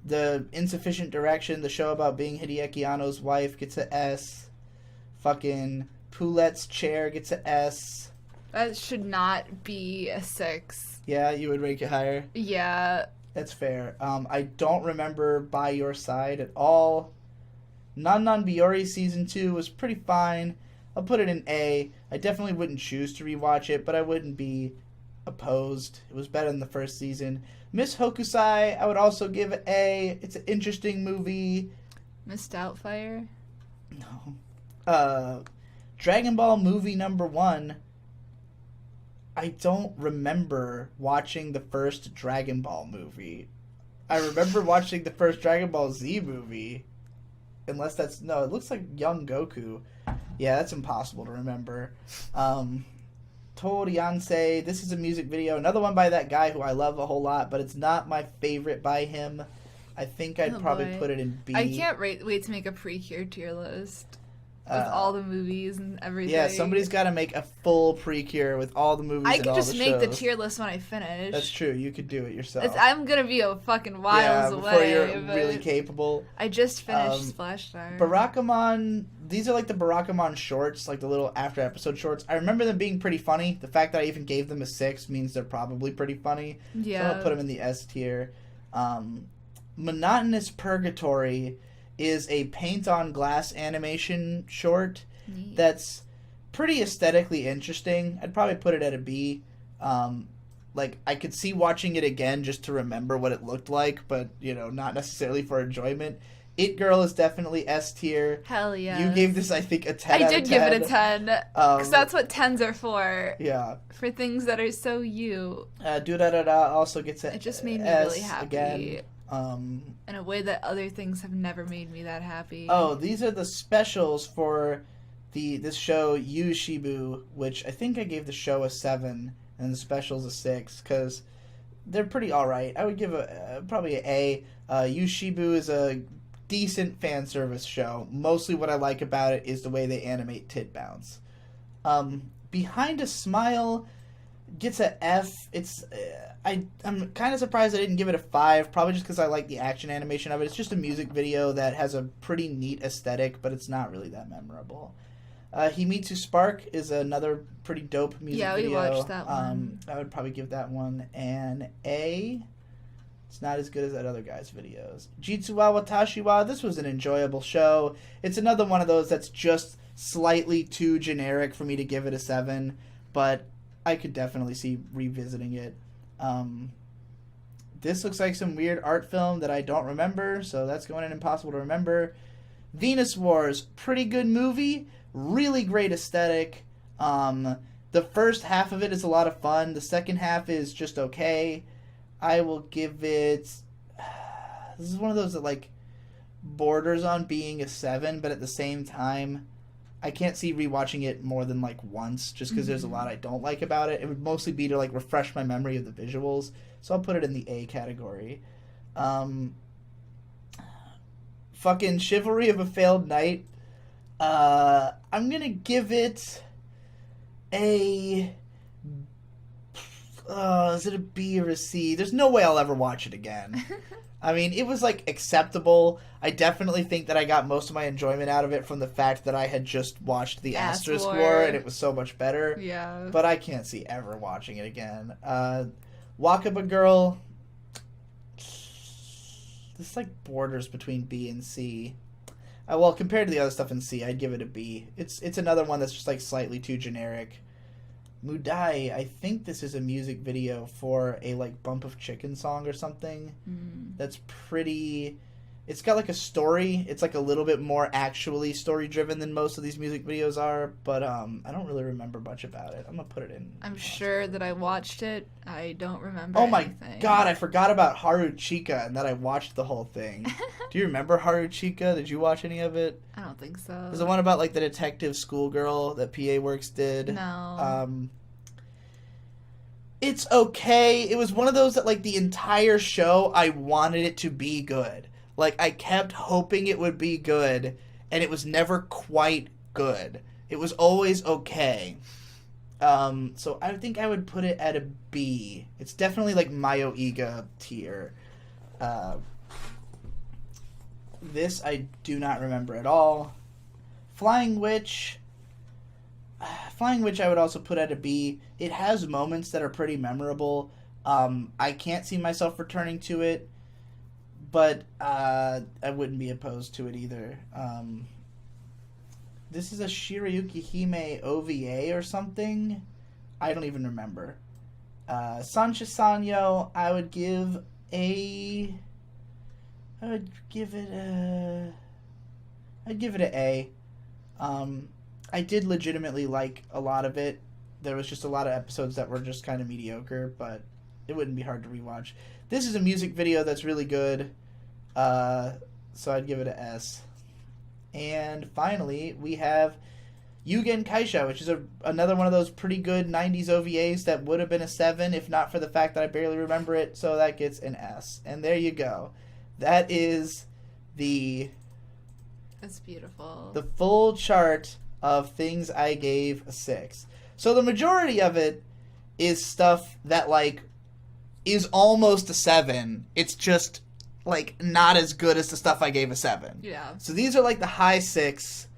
The Insufficient Direction, the show about being Hideaki Anno's wife, gets an S. Fucking Poulette's Chair gets an S. That should not be a 6. Yeah, you would rank it higher? Yeah. That's fair. I don't remember By Your Side at all. Non Biori Season 2 was pretty fine. I'll put it in A. I definitely wouldn't choose to rewatch it, but I wouldn't be opposed. It was better than the first season. Miss Hokusai, I would also give it A. It's an interesting movie. Miss Doubtfire? No. Dragon Ball movie number 1. I don't remember watching the first Dragon Ball movie. I remember watching the first Dragon Ball Z movie. Unless that's... No, it looks like Young Goku. Yeah, that's impossible to remember. Torianse. This is a music video. Another one by that guy who I love a whole lot, but it's not my favorite by him. I think I'd probably put it in B. I can't wait to make a pre-cure tier list. With all the movies and everything. Yeah, somebody's got to make a full pre-cure with all the movies and all the shows. I could just make the tier list when I finish. That's true. You could do it yourself. I'm going to be a fucking whiles away. Before you're really capable. I just finished Splash Star. Barakamon, these are the Barakamon shorts, the little after-episode shorts. I remember them being pretty funny. The fact that I even gave them a 6 means they're probably pretty funny. Yeah. So I'll put them in the S tier. Monotonous Purgatory is a paint-on-glass animation short that's pretty aesthetically interesting. I'd probably put it at a B. I could see watching it again just to remember what it looked like, but, not necessarily for enjoyment. It Girl is definitely S tier. Hell yeah. You gave this, I think, a 10 I out did of 10. give it a 10. Because that's what 10s are for. Yeah. For things that are so you. Do Da Da Da also gets an It just made me S really happy. again. In a way that other things have never made me that happy. Oh, these are the specials for this show, Yu Shibu, which I think I gave the show a 7 and the specials a 6, because they're pretty alright. I would give probably an A. Yu Shibu is a decent fan service show. Mostly what I like about it is the way they animate tit bounce. Behind a Smile gets a F. It's I'm kind of surprised I didn't give it a 5, probably just because I like the action animation of it. It's just a music video that has a pretty neat aesthetic, but it's not really that memorable. Himitsu Spark is another pretty dope music video. Yeah, we watched that one. I would probably give that one an A. It's not as good as that other guy's videos. Jitsu wa Watashi wa, this was an enjoyable show. It's another one of those that's just slightly too generic for me to give it a 7, but I could definitely see revisiting it. This looks like some weird art film that I don't remember, so that's going in impossible to remember. Venus Wars, pretty good movie, really great aesthetic. The first half of it is a lot of fun. The second half is just okay. I will give it... This is one of those that, like, borders on being a 7, but at the same time, I can't see rewatching it more than, like, once, just because there's a lot I don't like about it. It would mostly be to, like, refresh my memory of the visuals, so I'll put it in the A category. Fucking Chivalry of a Failed Knight. I'm gonna give it a... is it a B or a C? There's no way I'll ever watch it again. I mean, it was, like, acceptable. I definitely think that I got most of my enjoyment out of it from the fact that I had just watched the Asterisk War, and it was so much better. Yeah. But I can't see ever watching it again. Wakaba Girl. This, like, borders between B and C. Well, compared to the other stuff in C, I'd give it a B. It's another one that's just, like, slightly too generic. Mudai, I think this is a music video for a, like, Bump of Chicken song or something. That's pretty... It's got, like, a story. It's, like, a little bit more actually story-driven than most of these music videos are, but I don't really remember much about it. I'm gonna put it in. I'm sure that I watched it. I don't remember Oh my anything. god, I forgot about Haru Chika and that I watched the whole thing. Do you remember Haru Chika? Did you watch any of it? I don't think so. It was the one about, like, the detective schoolgirl that PA Works did. No. It's okay. It was one of those that, like, the entire show, I wanted it to be good. Like, I kept hoping it would be good, and it was never quite good. It was always okay. So I think I would put it at a B. It's definitely, like, Mayo Iga tier. This I do not remember at all. Flying Witch I would also put at a B. It has moments that are pretty memorable. I can't see myself returning to it, but I wouldn't be opposed to it either. This is a Shirayuki Hime OVA or something? I don't even remember. Sancha Sanyo, I would give it an A. I did legitimately like a lot of it. There was just a lot of episodes that were just kind of mediocre, but it wouldn't be hard to rewatch. This is a music video that's really good, so I'd give it an S. And finally, we have Yugen Kaisha, which is another one of those pretty good 90s OVAs that would have been a 7 if not for the fact that I barely remember it, so that gets an S. And there you go. That is That's beautiful. The full chart of things I gave a 6. So the majority of it is stuff that, like, is almost a 7. It's just, like, not as good as the stuff I gave a 7. Yeah. So these are, like, the high 6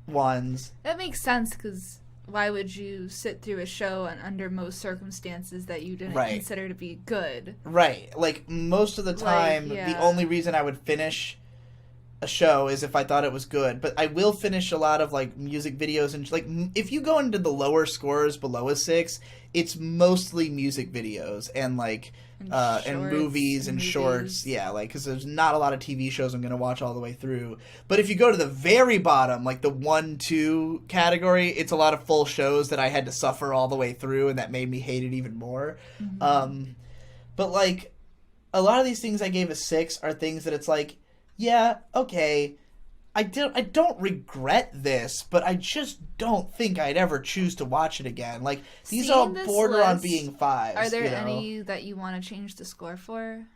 ones. That makes sense, because why would you sit through a show and under most circumstances that you didn't consider to be good? Right. Like, most of the time, Like, yeah. the only reason I would finish a show is if I thought it was good, but I will finish a lot of like music videos and like if you go into the lower scores below a 6, it's mostly music videos and like and movies and shorts, yeah, like because there's not a lot of TV shows I'm gonna watch all the way through. But if you go to the very bottom, like the 1-2 category, it's a lot of full shows that I had to suffer all the way through, and that made me hate it even more. But like a lot of these things I gave a 6 are things that it's like, yeah, okay, I don't regret this, but I just don't think I'd ever choose to watch it again. Like, these all border on being 5s. Are there any that you want to change the score for?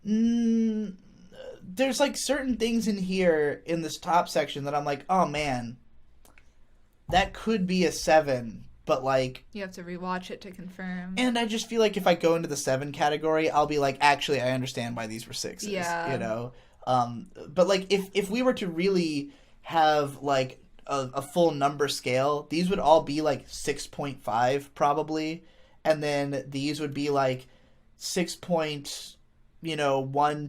There's, like, certain things in here in this top section that I'm like, oh, man, that could be a 7, but, like... You have to rewatch it to confirm. And I just feel like if I go into the 7 category, I'll be like, actually, I understand why these were 6s, you know? But, like, if we were to really have, like, a full number scale, these would all be, like, 6.5, probably. And then these would be, like, 1,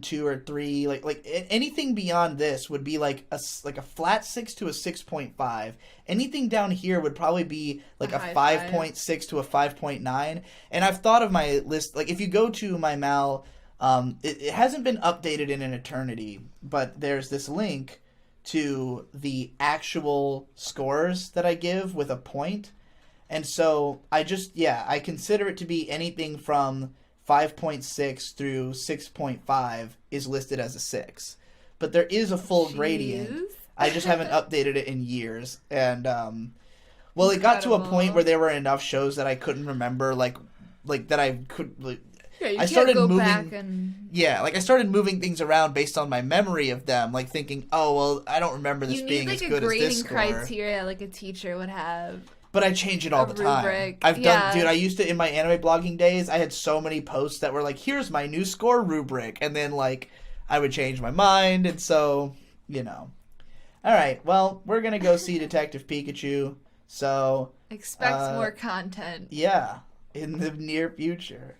2, or 3. Like anything beyond this would be, like a flat 6 to a 6.5. Anything down here would probably be, like, a 5.6 to a 5.9. And I've thought of my list, like, if you go to my Mal... it hasn't been updated in an eternity, but there's this link to the actual scores that I give with a point. And so I consider it to be anything from 5.6 through 6.5 is listed as a 6. But there is a full gradient. I just haven't updated it in years. And, well, it got to a point where there were enough shows that I couldn't remember, like that I could... Like, yeah, you can't go back and... Yeah, like, I started moving things around based on my memory of them, like, thinking, oh, well, I don't remember this being as good as this score. You need, like, a grading criteria like a teacher would have. But I change it all the time. I've done, dude, I used to, in my anime blogging days, I had so many posts that were like, here's my new score rubric, and then, like, I would change my mind, and so, you know. Alright, well, we're gonna go see Detective Pikachu, so... Expect more content. Yeah, in the near future.